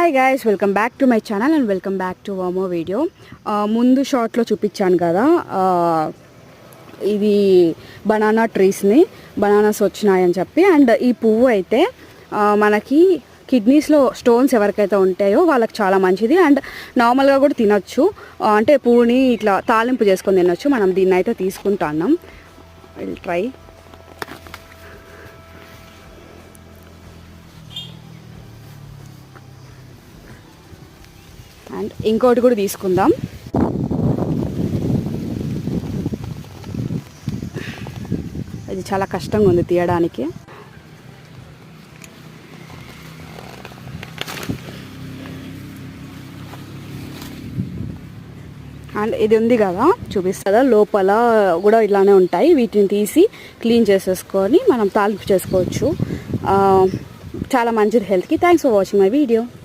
Hi guys, welcome back to my channel and welcome back to one more video. ముందు షార్ట్లో చూపించాను కదా, ఇది బనానా ట్రీస్ని బనానాస్ వచ్చినాయని చెప్పి. అండ్ ఈ పువ్వు అయితే మనకి కిడ్నీస్లో స్టోన్స్ ఎవరికైతే ఉంటాయో వాళ్ళకి చాలా మంచిది. అండ్ నార్మల్గా కూడా తినొచ్చు, అంటే పువ్వుని ఇట్లా తాలింపు చేసుకొని తినొచ్చు. మనం దీన్ని అయితే తీసుకుంటున్నాం. Will try. అండ్ ఇంకోటి కూడా తీసుకుందాం. ఇది చాలా కష్టంగా ఉంది తీయడానికి. అండ్ ఇది ఉంది కదా, చూపిస్తుందా, లోపల కూడా ఇలానే ఉంటాయి. వీటిని తీసి క్లీన్ చేసేసుకొని మనం తాలింపు చేసుకోవచ్చు. చాలా మంచిది హెల్త్కి. Thanks for watching my video.